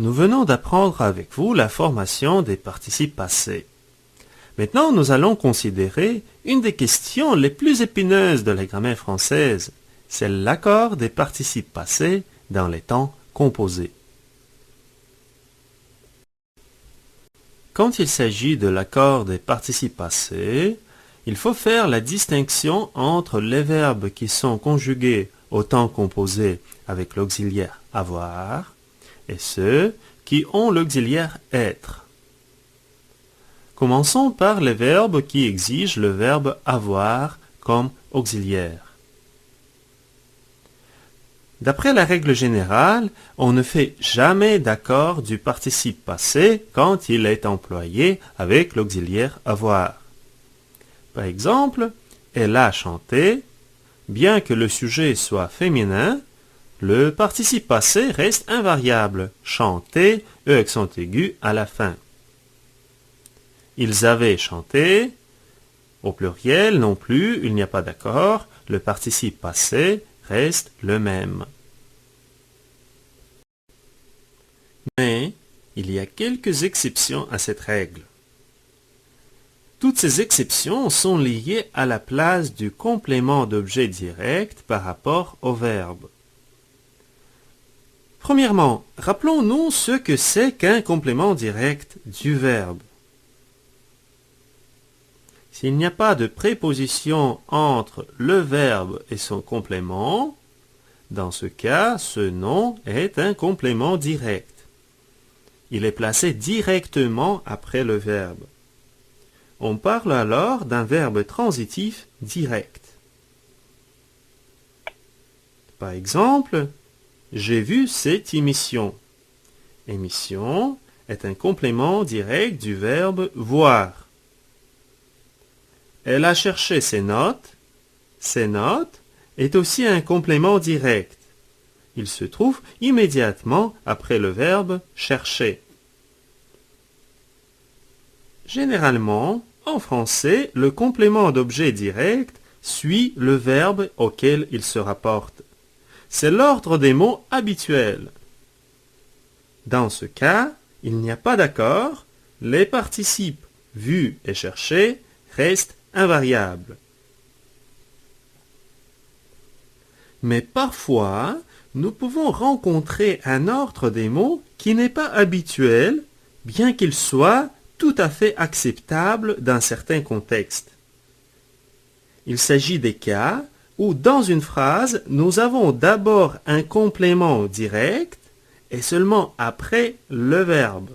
Nous venons d'apprendre avec vous la formation des participes passés. Maintenant, nous allons considérer une des questions les plus épineuses de la grammaire française. C'est l'accord des participes passés dans les temps composés. Quand il s'agit de l'accord des participes passés, il faut faire la distinction entre les verbes qui sont conjugués au temps composé avec l'auxiliaire avoir et ceux qui ont l'auxiliaire être. Commençons par les verbes qui exigent le verbe avoir comme auxiliaire. D'après la règle générale, on ne fait jamais d'accord du participe passé quand il est employé avec l'auxiliaire avoir. Par exemple, elle a chanté. Bien que le sujet soit féminin, le participe passé reste invariable, chanter, E accent aigu à la fin. Ils avaient chanté, au pluriel non plus, il n'y a pas d'accord, le participe passé reste le même. Mais il y a quelques exceptions à cette règle. Toutes ces exceptions sont liées à la place du complément d'objet direct par rapport au verbe. Premièrement, rappelons-nous ce que c'est qu'un complément direct du verbe. S'il n'y a pas de préposition entre le verbe et son complément, dans ce cas, ce nom est un complément direct. Il est placé directement après le verbe. On parle alors d'un verbe transitif direct. Par exemple, j'ai vu cette émission. Émission est un complément direct du verbe voir. Elle a cherché ses notes. Ses notes est aussi un complément direct. Il se trouve immédiatement après le verbe chercher. Généralement, en français, le complément d'objet direct suit le verbe auquel il se rapporte. C'est l'ordre des mots habituel. Dans ce cas, il n'y a pas d'accord, les participes vu et cherché restent invariables. Mais parfois, nous pouvons rencontrer un ordre des mots qui n'est pas habituel, bien qu'il soit tout à fait acceptable dans certains contextes. Il s'agit des cas où dans une phrase, nous avons d'abord un complément direct et seulement après le verbe.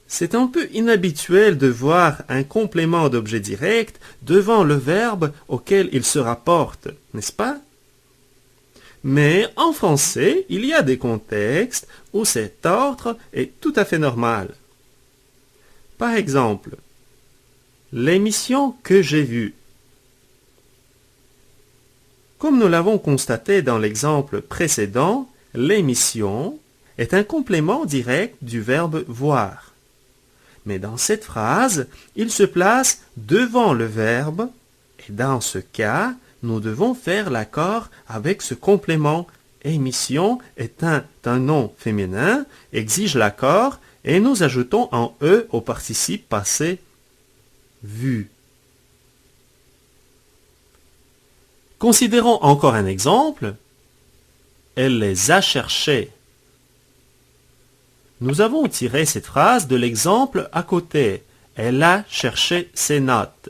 C'est un peu inhabituel de voir un complément d'objet direct devant le verbe auquel il se rapporte, n'est-ce pas? Mais en français, il y a des contextes où cet ordre est tout à fait normal. Par exemple, l'émission que j'ai vue. Comme nous l'avons constaté dans l'exemple précédent, l'émission est un complément direct du verbe voir. Mais dans cette phrase, il se place devant le verbe et dans ce cas, nous devons faire l'accord avec ce complément. Émission est un nom féminin, exige l'accord et nous ajoutons un E au participe passé vu. Considérons encore un exemple. Elle les a cherchés. Nous avons tiré cette phrase de l'exemple à côté. Elle a cherché ses notes.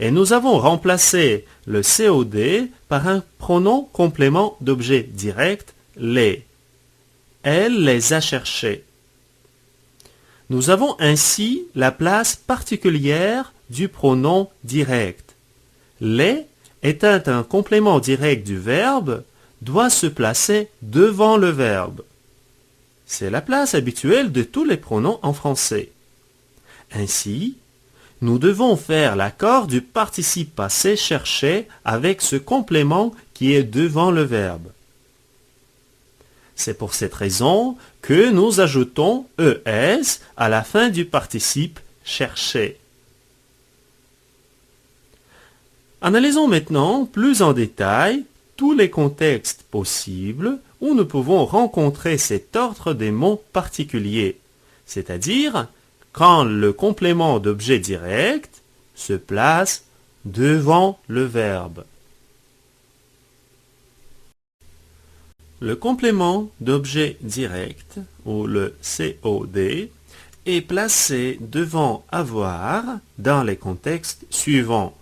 Et nous avons remplacé le COD par un pronom complément d'objet direct, les. Elle les a cherchés. Nous avons ainsi la place particulière du pronom direct. Les étant un complément direct du verbe, doit se placer devant le verbe. C'est la place habituelle de tous les pronoms en français. Ainsi, nous devons faire l'accord du participe passé cherché avec ce complément qui est devant le verbe. C'est pour cette raison que nous ajoutons ES à la fin du participe cherché. Analysons maintenant plus en détail tous les contextes possibles où nous pouvons rencontrer cet ordre des mots particuliers, c'est-à-dire quand le complément d'objet direct se place devant le verbe. Le complément d'objet direct, ou le COD, est placé devant avoir dans les contextes suivants.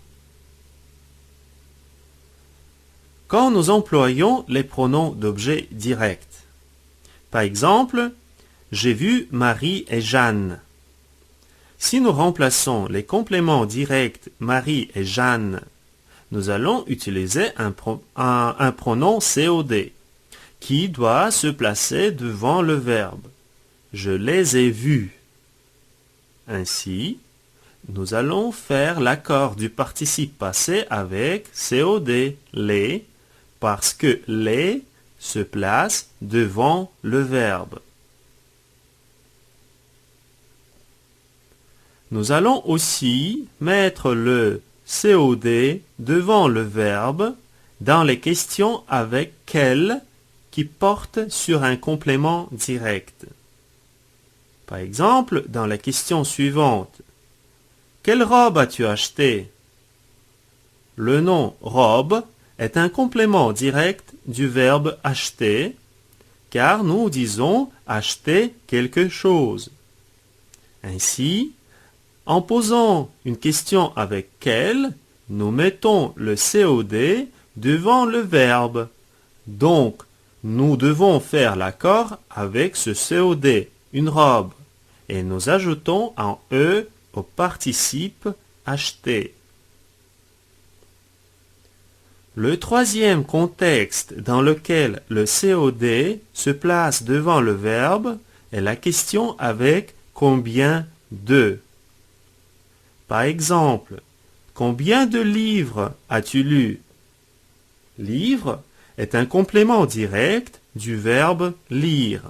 Quand nous employons les pronoms d'objet direct. Par exemple, j'ai vu Marie et Jeanne. Si nous remplaçons les compléments directs Marie et Jeanne, nous allons utiliser un pronom COD qui doit se placer devant le verbe. Je les ai vus. Ainsi, nous allons faire l'accord du participe passé avec COD, les, parce que les se place devant le verbe. Nous allons aussi mettre le COD devant le verbe dans les questions avec quel qui portent sur un complément direct. Par exemple, dans la question suivante, quelle robe as-tu acheté? Le nom robe est un complément direct du verbe acheter, car nous disons acheter quelque chose. Ainsi, en posant une question avec quel, nous mettons le COD devant le verbe. Donc, nous devons faire l'accord avec ce COD, une robe, et nous ajoutons un E au participe acheter. Le troisième contexte dans lequel le COD se place devant le verbe est la question avec combien de. Par exemple, combien de livres as-tu lu? Livre est un complément direct du verbe lire.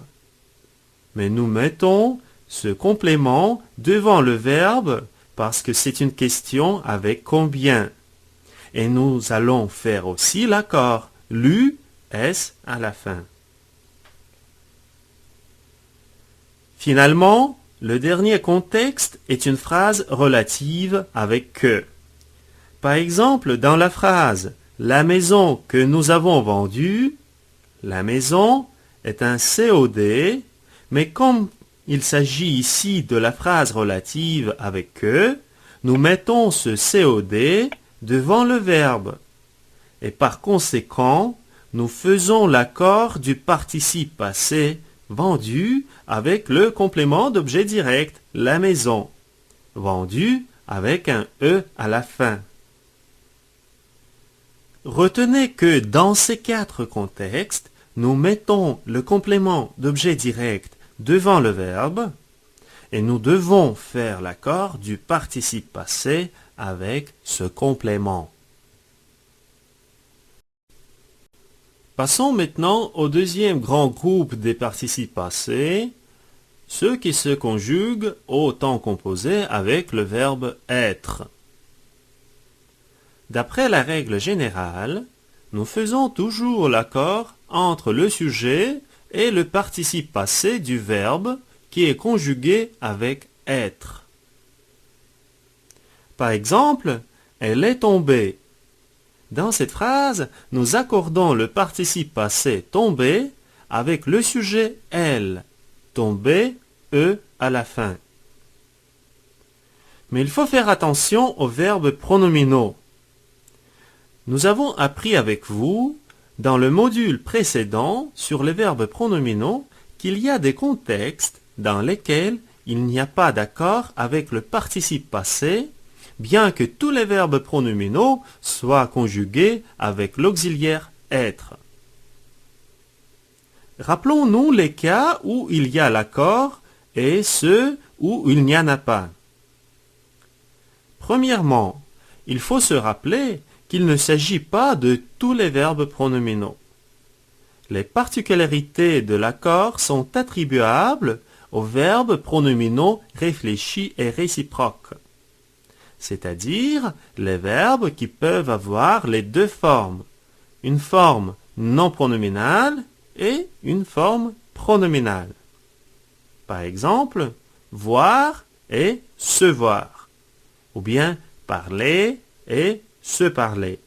Mais nous mettons ce complément devant le verbe parce que c'est une question avec combien. Et nous allons faire aussi l'accord lu, S à la fin. Finalement, le dernier contexte est une phrase relative avec que. Par exemple, dans la phrase « La maison que nous avons vendue », la maison est un COD, mais comme il s'agit ici de la phrase relative avec que, nous mettons ce COD devant le verbe. Et par conséquent, nous faisons l'accord du participe passé vendu avec le complément d'objet direct, la maison. Vendu avec un E à la fin. Retenez que dans ces quatre contextes, nous mettons le complément d'objet direct devant le verbe et nous devons faire l'accord du participe passé avec ce complément. Passons maintenant au deuxième grand groupe des participes passés, ceux qui se conjuguent au temps composé avec le verbe être. D'après la règle générale, nous faisons toujours l'accord entre le sujet et le participe passé du verbe qui est conjugué avec être. Par exemple, elle est tombée. Dans cette phrase, nous accordons le participe passé tomber avec le sujet elle, tomber, E à la fin. Mais il faut faire attention aux verbes pronominaux. Nous avons appris avec vous, dans le module précédent sur les verbes pronominaux, qu'il y a des contextes dans lesquels il n'y a pas d'accord avec le participe passé, bien que tous les verbes pronominaux soient conjugués avec l'auxiliaire être. Rappelons-nous les cas où il y a l'accord et ceux où il n'y en a pas. Premièrement, il faut se rappeler qu'il ne s'agit pas de tous les verbes pronominaux. Les particularités de l'accord sont attribuables aux verbes pronominaux réfléchis et réciproques, c'est-à-dire les verbes qui peuvent avoir les deux formes, une forme non pronominale et une forme pronominale. Par exemple, voir et se voir, ou bien parler et se parler.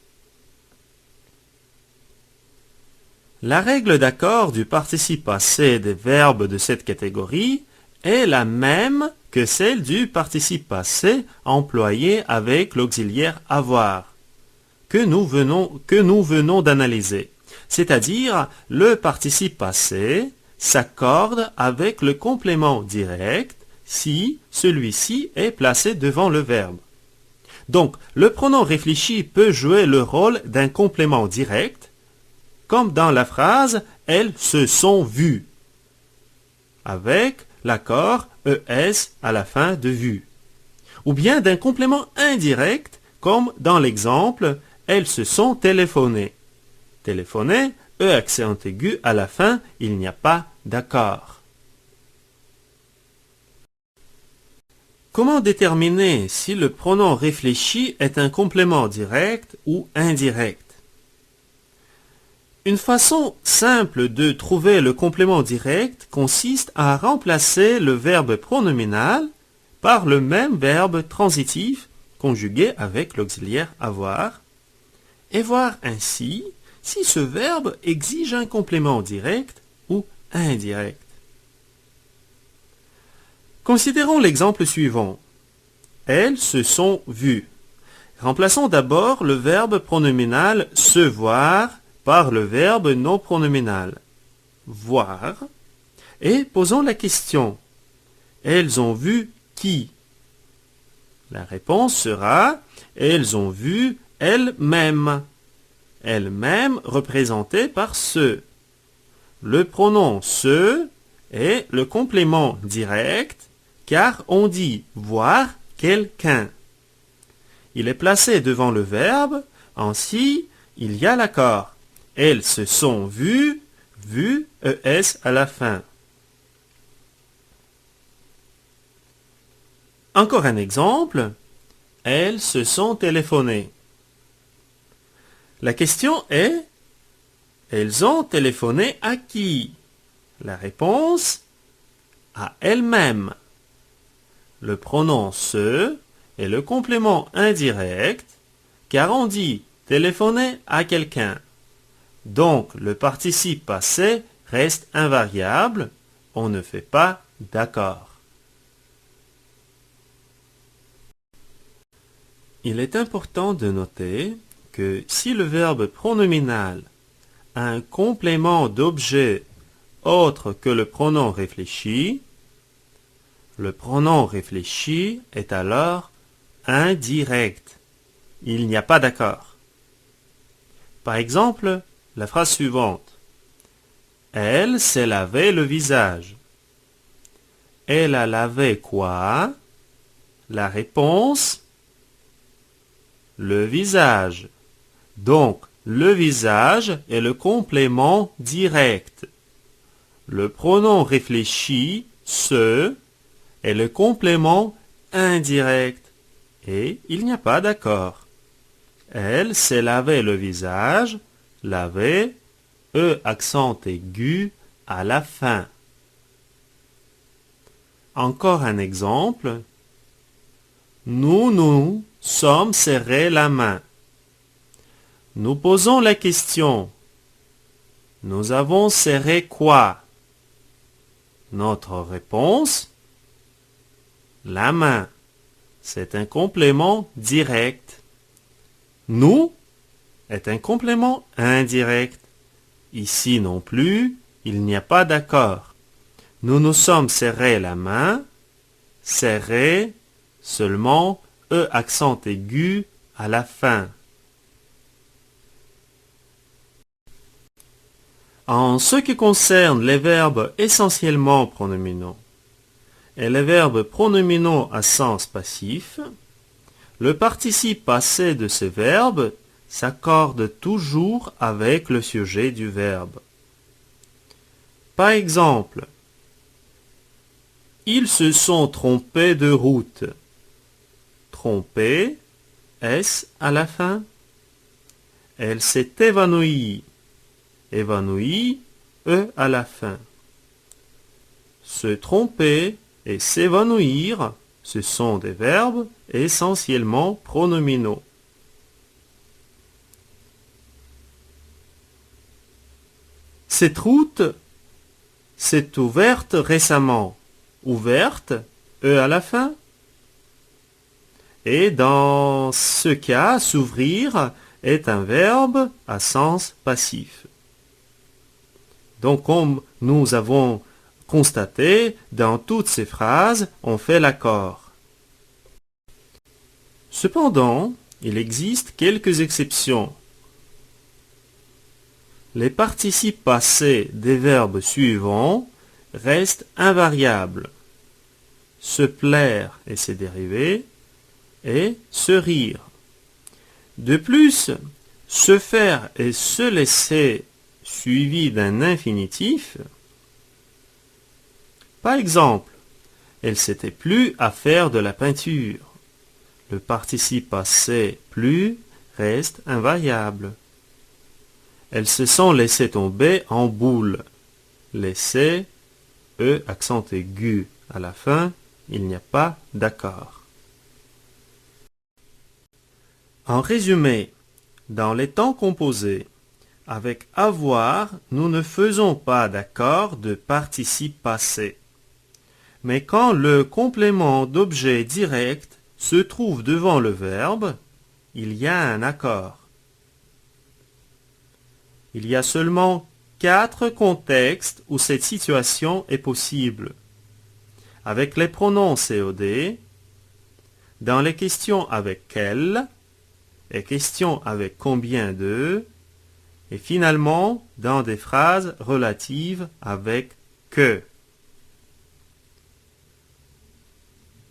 La règle d'accord du participe passé des verbes de cette catégorie est la même que celle du participe passé employé avec l'auxiliaire avoir, que nous venons d'analyser. C'est-à-dire, le participe passé s'accorde avec le complément direct si celui-ci est placé devant le verbe. Donc, le pronom réfléchi peut jouer le rôle d'un complément direct, comme dans la phrase « elles se sont vues », avec l'accord ES à la fin de vue. Ou bien d'un complément indirect, comme dans l'exemple « elles se sont téléphonées ». Téléphoner, E accent aigu à la fin, il n'y a pas d'accord. Comment déterminer si le pronom réfléchi est un complément direct ou indirect? Une façon simple de trouver le complément direct consiste à remplacer le verbe pronominal par le même verbe transitif conjugué avec l'auxiliaire avoir et voir ainsi si ce verbe exige un complément direct ou indirect. Considérons l'exemple suivant. Elles se sont vues. Remplaçons d'abord le verbe pronominal se voir par le verbe non pronominal voir et posons la question. Elles ont vu qui? La réponse sera elles ont vu elles-mêmes. Elles-mêmes représentées par ce. Le pronom se est le complément direct car on dit voir quelqu'un. Il est placé devant le verbe, ainsi il y a l'accord. Elles se sont vues, vues, ES à la fin. Encore un exemple. Elles se sont téléphonées. La question est, elles ont téléphoné à qui? La réponse, à elles-mêmes. Le pronom se est le complément indirect, car on dit téléphoner à quelqu'un. Donc, le participe passé reste invariable, on ne fait pas d'accord. Il est important de noter que si le verbe pronominal a un complément d'objet autre que le pronom réfléchi, le pronom réfléchi est alors indirect. Il n'y a pas d'accord. Par exemple, la phrase suivante. Elle s'est lavé le visage. Elle a lavé quoi? La réponse, le visage. Donc, le visage est le complément direct. Le pronom réfléchi, se, est le complément indirect. Et il n'y a pas d'accord. Elle s'est lavé le visage, lavé, E accent aigu à la fin. Encore un exemple. Nous sommes serrés la main. Nous posons la question. Nous avons serré quoi? Notre réponse, la main. C'est un complément direct. Nous est un complément indirect. Ici non plus, il n'y a pas d'accord. Nous nous sommes serrés la main. Serré, seulement E accent aigu à la fin. En ce qui concerne les verbes essentiellement pronominaux et les verbes pronominaux à sens passif, le participe passé de ces verbes s'accorde toujours avec le sujet du verbe. Par exemple, ils se sont trompés de route. Tromper, S à la fin. Elle s'est évanouie. Évanouie, E à la fin. Se tromper et s'évanouir, ce sont des verbes essentiellement pronominaux. Cette route s'est ouverte récemment. Ouverte, E à la fin. Et dans ce cas, s'ouvrir est un verbe à sens passif. Donc, comme nous avons constaté, dans toutes ces phrases, on fait l'accord. Cependant, il existe quelques exceptions. Les participes passés des verbes suivants restent invariables. Se plaire et ses dérivés, et se rire. De plus, se faire et se laisser suivi d'un infinitif. Par exemple, elle s'était plu à faire de la peinture. Le participe passé plus reste invariable. Elles se sont laissées tomber en boule. Laisser, E accent aigu à la fin, il n'y a pas d'accord. En résumé, dans les temps composés, avec avoir, nous ne faisons pas d'accord de participe passé. Mais quand le complément d'objet direct se trouve devant le verbe, il y a un accord. Il y a seulement 4 contextes où cette situation est possible. Avec les pronoms COD, dans les questions avec quel, les questions avec combien de, et finalement dans des phrases relatives avec que.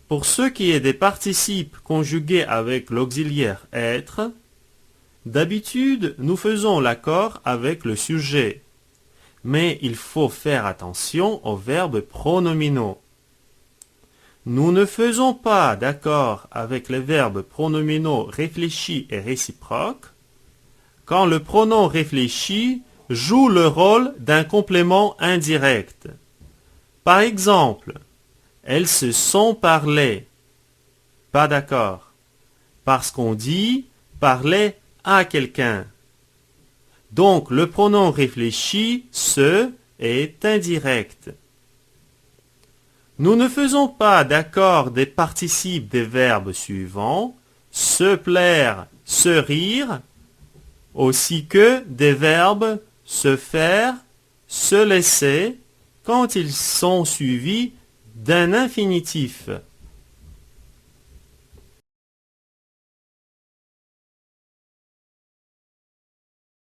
Pour ce qui est des participes conjugués avec l'auxiliaire être, d'habitude nous faisons l'accord avec le sujet, mais il faut faire attention aux verbes pronominaux. Nous ne faisons pas d'accord avec les verbes pronominaux réfléchis et réciproques quand le pronom réfléchi joue le rôle d'un complément indirect. Par exemple, elles se sont parlé. Pas d'accord. Parce qu'on dit parler à quelqu'un. Donc le pronom réfléchi se est indirect. Nous ne faisons pas d'accord des participes des verbes suivants, se plaire, se rire, aussi que des verbes se faire, se laisser, quand ils sont suivis d'un infinitif.